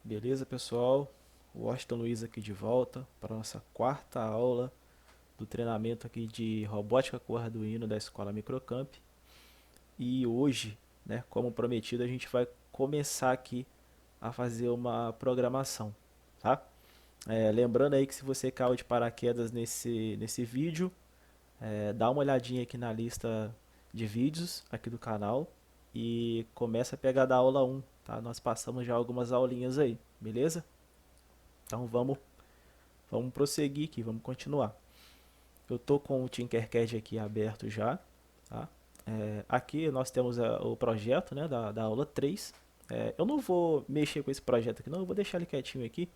Beleza, pessoal? Washington Luiz aqui de volta para a nossa quarta aula do treinamento aqui de robótica com Arduino da Escola Microcamp. E hoje, né, como prometido, a gente vai começar aqui a fazer uma programação, tá? Lembrando aí que se você caiu de paraquedas nesse vídeo, dá uma olhadinha aqui na lista de vídeos aqui do canal e começa a pegar da aula um, tá? Nós passamos já algumas aulinhas aí, beleza? Então vamos prosseguir aqui, vamos continuar. Eu estou com o Tinkercad aqui aberto já. Tá? Aqui nós temos o projeto, né, da aula 3. Eu não vou mexer com esse projeto aqui não, eu vou deixar ele quietinho aqui.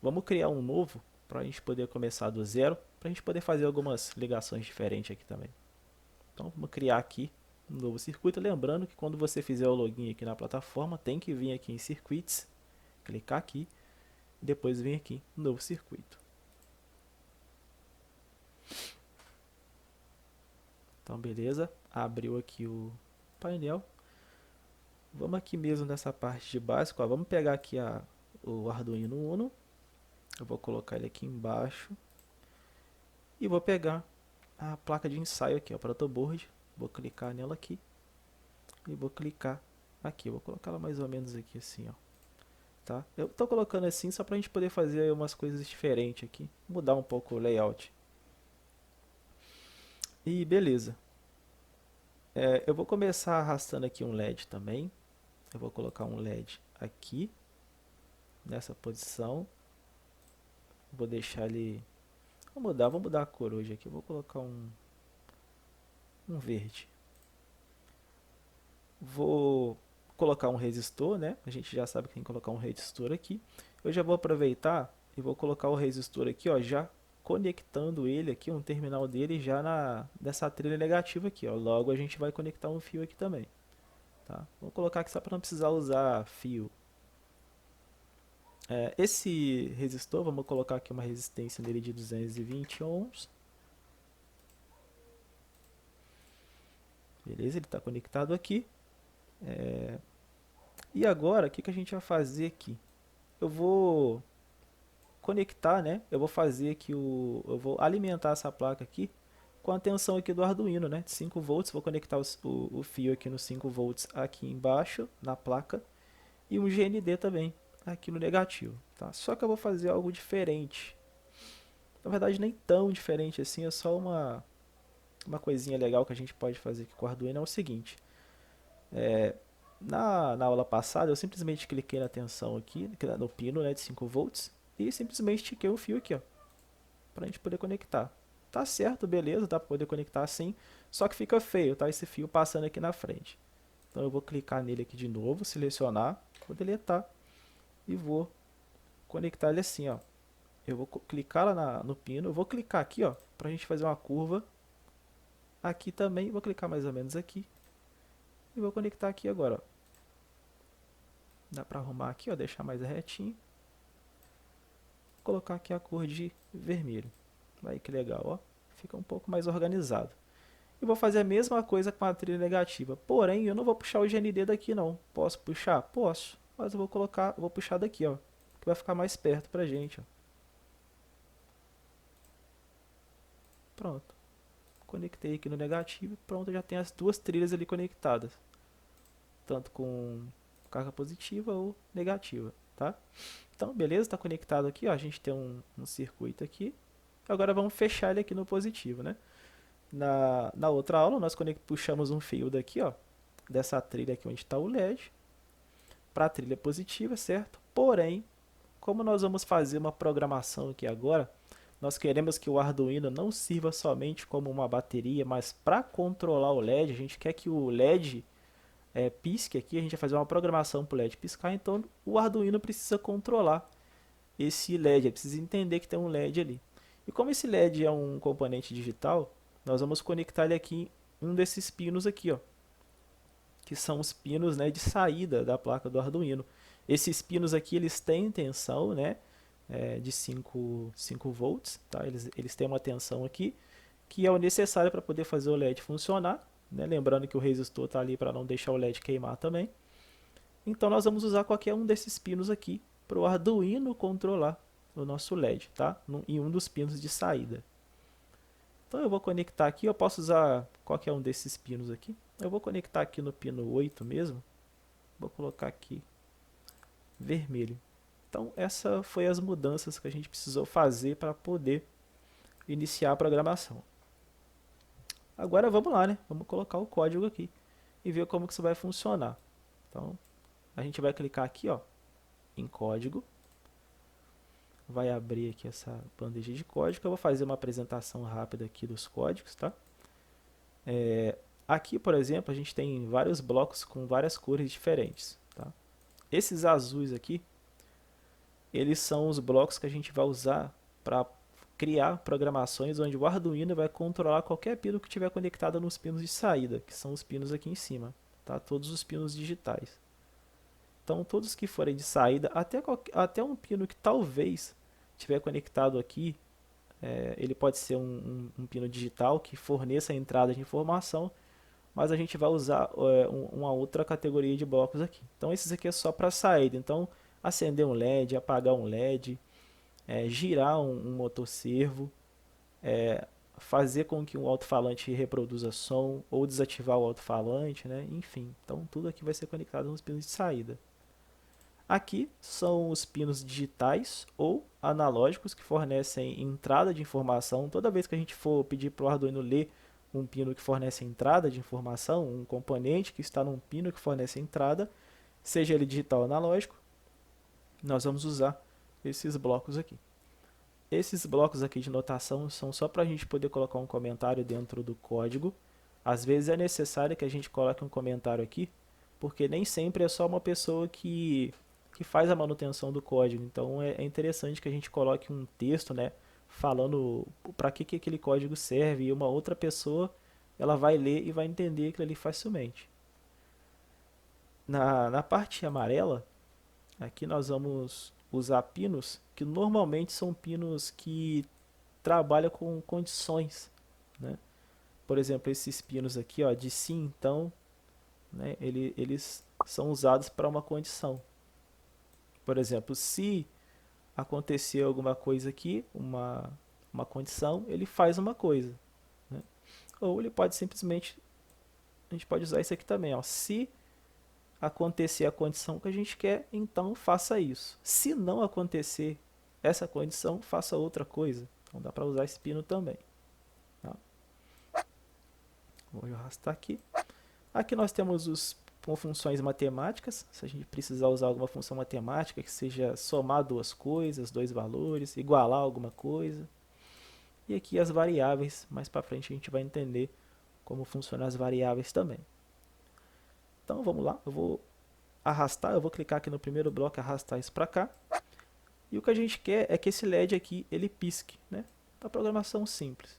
Vamos criar um novo para a gente poder começar do zero, para a gente poder fazer algumas ligações diferentes aqui também. Então vamos criar aqui um novo circuito. Lembrando que quando você fizer o login aqui na plataforma, tem que vir aqui em Circuits, clicar aqui e depois vir aqui no novo circuito. Então, beleza. Abriu aqui o painel. Vamos aqui mesmo nessa parte de básico. Ó. Vamos pegar aqui o Arduino Uno. Eu vou colocar ele aqui embaixo. E vou pegar a placa de ensaio aqui, ó, protoboard. Vou clicar nela aqui. E vou clicar aqui. Eu vou colocar ela mais ou menos aqui assim, ó. Tá? Eu estou colocando assim só para a gente poder fazer umas coisas diferentes aqui. Mudar um pouco o layout. E beleza. Eu vou começar arrastando aqui um LED também. Eu vou colocar um LED aqui, nessa posição. Vou deixar ele... vou mudar a cor hoje aqui. Eu vou colocar um verde. Vou colocar um resistor, né? A gente já sabe que tem que colocar um resistor aqui. Eu já vou aproveitar e vou colocar o resistor aqui, ó, já conectando ele aqui, um terminal dele já nessa trilha negativa aqui, ó. Logo a gente vai conectar um fio aqui também, tá? Vou colocar aqui só para não precisar usar fio. Esse resistor, vamos colocar aqui uma resistência nele de 220 ohms. Beleza, ele está conectado aqui. E agora, o que a gente vai fazer aqui? Eu vou conectar, né? Eu vou fazer aqui eu vou alimentar essa placa aqui com a tensão aqui do Arduino, né? De 5 volts. Vou conectar o fio aqui no 5 volts aqui embaixo, na placa. E um GND também, aqui no negativo, tá? Só que eu vou fazer algo diferente. Na verdade, nem tão diferente assim, é só uma coisinha legal que a gente pode fazer aqui com o Arduino é o seguinte. Na aula passada, eu simplesmente cliquei na tensão aqui, no pino, né, de 5 volts, e simplesmente estiquei o fio aqui, ó, pra gente poder conectar. Tá certo, beleza, dá pra poder conectar assim, só que fica feio, tá, esse fio passando aqui na frente. Então eu vou clicar nele aqui de novo, selecionar, vou deletar e vou conectar ele assim, ó. Eu vou clicar lá no pino, eu vou clicar aqui, ó, pra gente fazer uma curva. Aqui também, vou clicar mais ou menos aqui. E vou conectar aqui agora, ó. Dá pra arrumar aqui, ó, deixar mais retinho. Vou colocar aqui a cor de vermelho. Aí que legal, ó. Fica um pouco mais organizado. E vou fazer a mesma coisa com a trilha negativa. Porém, eu não vou puxar o GND daqui não. Posso puxar? Posso. Mas eu vou puxar daqui, ó. Que vai ficar mais perto pra gente, ó. Pronto. Conectei aqui no negativo. Pronto, já tem as duas trilhas ali conectadas. Tanto com carga positiva ou negativa, tá? Então, beleza, está conectado aqui, ó. A gente tem um circuito aqui. Agora vamos fechar ele aqui no positivo, né? Na outra aula, nós puxamos um fio daqui, ó, dessa trilha aqui onde está o LED, para a trilha positiva, certo? Porém, como nós vamos fazer uma programação aqui agora, nós queremos que o Arduino não sirva somente como uma bateria, mas para controlar o LED, a gente quer que o LED pisque aqui, a gente vai fazer uma programação para o LED piscar, então o Arduino precisa controlar esse LED, ele precisa entender que tem um LED ali. E como esse LED é um componente digital, nós vamos conectar ele aqui em um desses pinos aqui, ó, que são os pinos, né, de saída da placa do Arduino. Esses pinos aqui, eles têm tensão, né, de 5 volts, tá? Eles têm uma tensão aqui, que é o necessário para poder fazer o LED funcionar, né? Lembrando que o resistor está ali para não deixar o LED queimar também. Então nós vamos usar qualquer um desses pinos aqui para o Arduino controlar o nosso LED, tá? Em um dos pinos de saída. Então eu vou conectar aqui, eu posso usar qualquer um desses pinos aqui. Eu vou conectar aqui no pino 8 mesmo. Vou colocar aqui vermelho. Então essa foi as mudanças que a gente precisou fazer para poder iniciar a programação. Agora vamos lá, né? Vamos colocar o código aqui e ver como que isso vai funcionar. Então a gente vai clicar aqui, ó, em código. Vai abrir aqui essa bandeja de código. Eu vou fazer uma apresentação rápida aqui dos códigos, tá? Aqui, por exemplo, a gente tem vários blocos com várias cores diferentes, tá? Esses azuis aqui, eles são os blocos que a gente vai usar para criar programações onde o Arduino vai controlar qualquer pino que estiver conectado nos pinos de saída, que são os pinos aqui em cima, tá? Todos os pinos digitais. Então, todos que forem de saída, até um pino que talvez estiver conectado aqui, ele pode ser um pino digital que forneça a entrada de informação, mas a gente vai usar uma outra categoria de blocos aqui. Então, esses aqui é só para saída. Então, acender um LED, apagar um LED, girar um motorservo, fazer com que um alto-falante reproduza som ou desativar o alto-falante, né? Enfim, então tudo aqui vai ser conectado nos pinos de saída. Aqui são os pinos digitais ou analógicos que fornecem entrada de informação. Toda vez que a gente for pedir para o Arduino ler um pino que fornece entrada de informação, um componente que está num pino que fornece entrada, seja ele digital ou analógico, nós vamos usar esses blocos aqui. Esses blocos aqui de notação são só para a gente poder colocar um comentário dentro do código. Às vezes é necessário que a gente coloque um comentário aqui, porque nem sempre é só uma pessoa que faz a manutenção do código. Então é interessante que a gente coloque um texto, né, falando para que aquele código serve, e uma outra pessoa ela vai ler e vai entender aquilo ali facilmente. Na parte amarela, aqui nós vamos usar pinos que normalmente são pinos que trabalham com condições, né? Por exemplo, esses pinos aqui, ó, de sim, então, né, eles são usados para uma condição. Por exemplo, se acontecer alguma coisa aqui, uma condição, ele faz uma coisa, né? Ou ele pode simplesmente, a gente pode usar isso aqui também, ó, se acontecer a condição que a gente quer, então faça isso. Se não acontecer essa condição, faça outra coisa. Então dá para usar esse pino também, tá? Vou arrastar aqui. Aqui nós temos os com funções matemáticas. Se a gente precisar usar alguma função matemática que seja somar duas coisas, dois valores, igualar alguma coisa. E aqui as variáveis, mais para frente a gente vai entender como funcionam as variáveis também. Então vamos lá, eu vou arrastar, eu vou clicar aqui no primeiro bloco e arrastar isso para cá. E o que a gente quer é que esse LED aqui ele pisque, né? Para programação simples.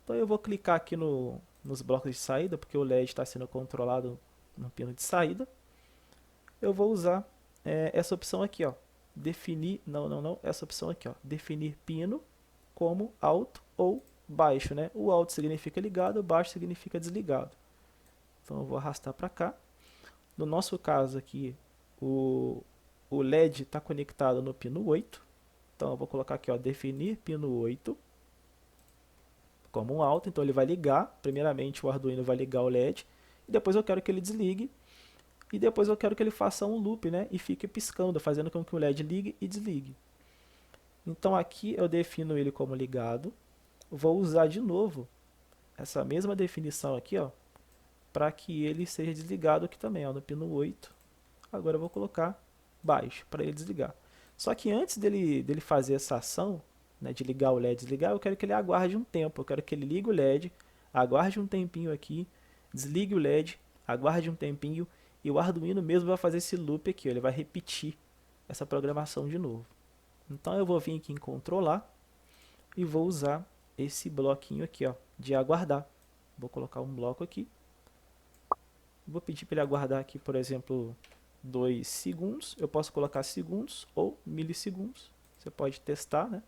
Então eu vou clicar aqui nos blocos de saída, porque o LED está sendo controlado no pino de saída. Eu vou usar essa opção aqui, ó, definir, não, essa opção aqui, ó, definir pino como alto ou baixo, né? O alto significa ligado, o baixo significa desligado. Então eu vou arrastar para cá. No nosso caso aqui, o LED está conectado no pino 8. Então eu vou colocar aqui, ó, definir pino 8 como um alto. Então ele vai ligar, primeiramente o Arduino vai ligar o LED, e depois eu quero que ele desligue, e depois eu quero que ele faça um loop, né, e fique piscando, fazendo com que o LED ligue e desligue. Então aqui eu defino ele como ligado. Vou usar de novo essa mesma definição aqui, ó, para que ele seja desligado aqui também, ó, no pino 8. Agora eu vou colocar baixo para ele desligar. Só que antes dele fazer essa ação, né, de ligar o LED e desligar, eu quero que ele aguarde um tempo. Eu quero que ele ligue o LED, aguarde um tempinho aqui, desligue o LED, aguarde um tempinho, e o Arduino mesmo vai fazer esse loop aqui, ó, ele vai repetir essa programação de novo. Então eu vou vir aqui em controlar e vou usar esse bloquinho aqui, ó, de aguardar. Vou colocar um bloco aqui. Vou pedir para ele aguardar aqui, por exemplo, 2 segundos. Eu posso colocar segundos ou milissegundos. Você pode testar, né?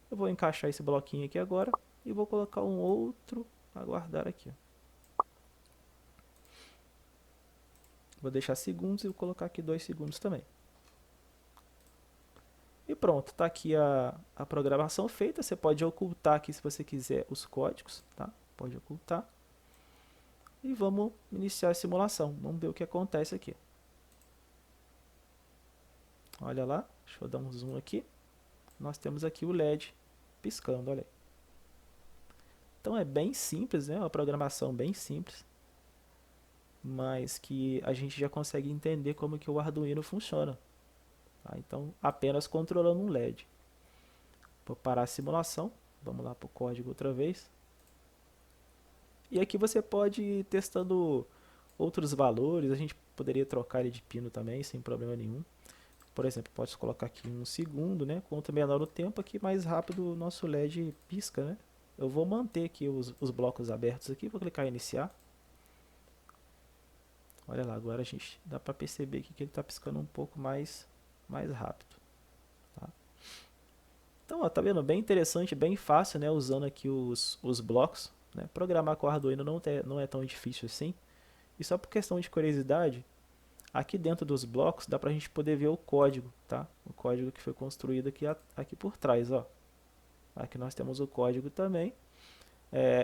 Eu vou encaixar esse bloquinho aqui agora e vou colocar um outro aguardar aqui, ó. Vou deixar segundos e vou colocar aqui 2 segundos também. E pronto, está aqui a programação feita. Você pode ocultar aqui se você quiser os códigos, tá? Pode ocultar. E vamos iniciar a simulação. Vamos ver o que acontece aqui. Olha lá, deixa eu dar um zoom aqui. Nós temos aqui o LED piscando, olha aí. Então é bem simples, né? Uma programação bem simples, mas que a gente já consegue entender como que o Arduino funciona. Tá? Então, apenas controlando um LED. Vou parar a simulação. Vamos lá para o código outra vez. E aqui você pode ir testando outros valores. A gente poderia trocar ele de pino também, sem problema nenhum. Por exemplo, pode colocar aqui 1 segundo, né? Quanto menor o tempo, aqui mais rápido o nosso LED pisca, né? Eu vou manter aqui os blocos abertos aqui, vou clicar em iniciar. Olha lá, agora a gente dá para perceber aqui que ele está piscando um pouco mais rápido. Tá? Então, ó, tá vendo? Bem interessante, bem fácil, né? Usando aqui os blocos. Né? Programar com o Arduino não é tão difícil assim. E só por questão de curiosidade, aqui dentro dos blocos dá para a gente poder ver o código, tá? O código que foi construído aqui por trás, ó. Aqui nós temos o código também.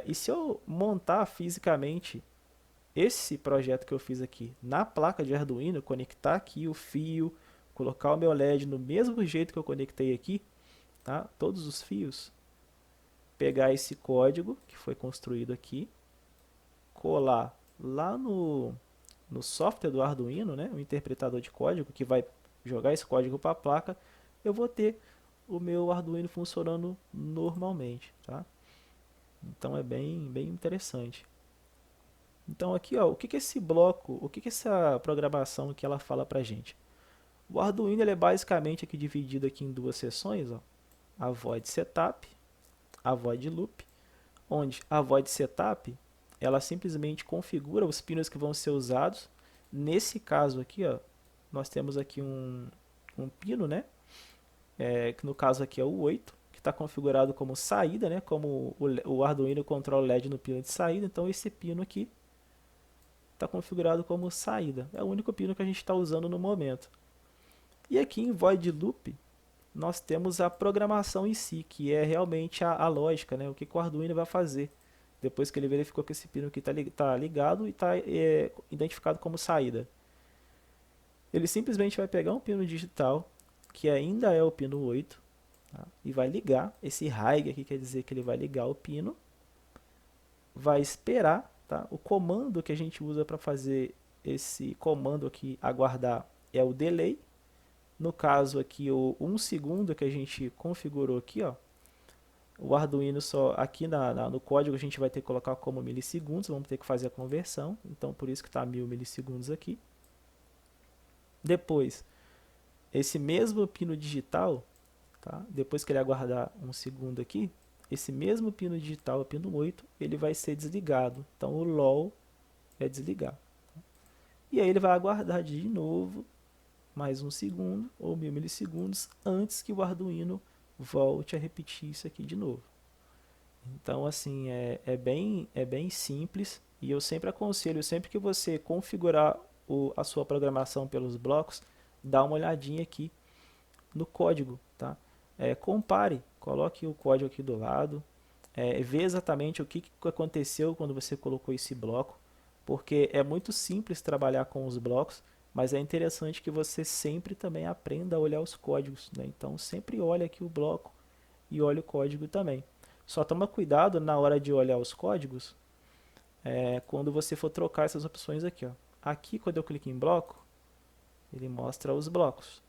E se eu montar fisicamente esse projeto que eu fiz aqui na placa de Arduino, conectar aqui o fio, colocar o meu LED no mesmo jeito que eu conectei aqui, tá? Todos os fios, pegar esse código que foi construído aqui, colar lá no software do Arduino, né? O interpretador de código que vai jogar esse código para a placa, eu vou ter o meu Arduino funcionando normalmente, tá? Então é bem interessante. Então aqui, ó, o que esse bloco, o que essa programação que ela fala pra gente? O Arduino ele é basicamente aqui dividido aqui em duas seções, ó, a void setup, a void loop, onde a void setup ela simplesmente configura os pinos que vão ser usados. Nesse caso aqui, ó, nós temos aqui um pino, né? Que no caso aqui é o 8, que está configurado como saída, né? Como o Arduino controla o LED no pino de saída, então esse pino aqui está configurado como saída. É o único pino que a gente está usando no momento. E aqui em Void Loop, nós temos a programação em si, que é realmente a lógica, né? O que o Arduino vai fazer. Depois que ele verificou que esse pino aqui está ligado e está identificado como saída. Ele simplesmente vai pegar um pino digital, que ainda é o pino 8, tá? E vai ligar. Esse RAIG aqui quer dizer que ele vai ligar o pino. Vai esperar, tá? O comando que a gente usa para fazer esse comando aqui, aguardar, é o delay. No caso aqui, o 1 segundo que a gente configurou aqui, ó, o Arduino só aqui no código a gente vai ter que colocar como milissegundos, vamos ter que fazer a conversão, então por isso que está 1000 milissegundos aqui. Depois, esse mesmo pino digital, tá? Depois que ele aguardar 1 segundo aqui, esse mesmo pino digital, o pino 8, ele vai ser desligado. Então o LOL é desligar. Tá? E aí ele vai aguardar de novo mais 1 segundo ou 1000 milissegundos antes que o Arduino volte a repetir isso aqui de novo. Então assim, é bem simples e eu sempre aconselho, sempre que você configurar a sua programação pelos blocos, dá uma olhadinha aqui no código, tá? Compare, coloque o código aqui do lado, vê exatamente o que aconteceu quando você colocou esse bloco, porque é muito simples trabalhar com os blocos, mas é interessante que você sempre também aprenda a olhar os códigos, né? Então sempre olha aqui o bloco e olha o código também. Só toma cuidado na hora de olhar os códigos, quando você for trocar essas opções aqui, ó. Aqui quando eu clico em bloco, ele mostra os blocos.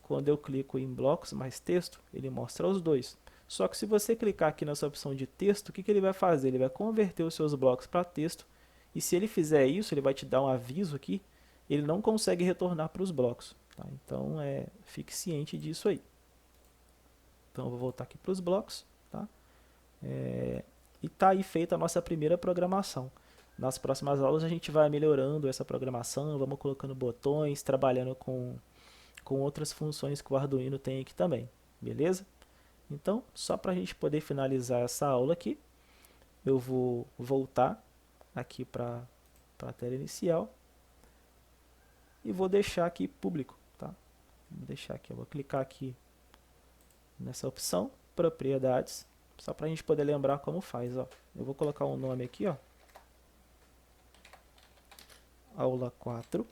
Quando eu clico em blocos mais texto, ele mostra os dois. Só que se você clicar aqui nessa opção de texto, o que ele vai fazer? Ele vai converter os seus blocos para texto. E se ele fizer isso, ele vai te dar um aviso aqui. Ele não consegue retornar para os blocos. Tá? Então, fique ciente disso aí. Então, eu vou voltar aqui para os blocos. Tá? E está aí feita a nossa primeira programação. Nas próximas aulas a gente vai melhorando essa programação, vamos colocando botões, trabalhando com outras funções que o Arduino tem aqui também, beleza? Então, só para a gente poder finalizar essa aula aqui, eu vou voltar aqui para a tela inicial e vou deixar aqui público, tá? Vou deixar aqui, eu vou clicar aqui nessa opção, propriedades, só para a gente poder lembrar como faz, ó. Eu vou colocar um nome aqui, ó. Aula 4.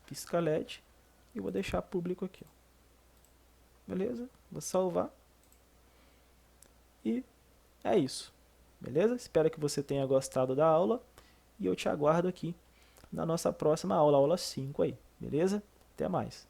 Pisca LED. E vou deixar público aqui, ó. Beleza? Vou salvar. E é isso. Beleza? Espero que você tenha gostado da aula. E eu te aguardo aqui na nossa próxima aula, aula 5 aí. Beleza? Até mais.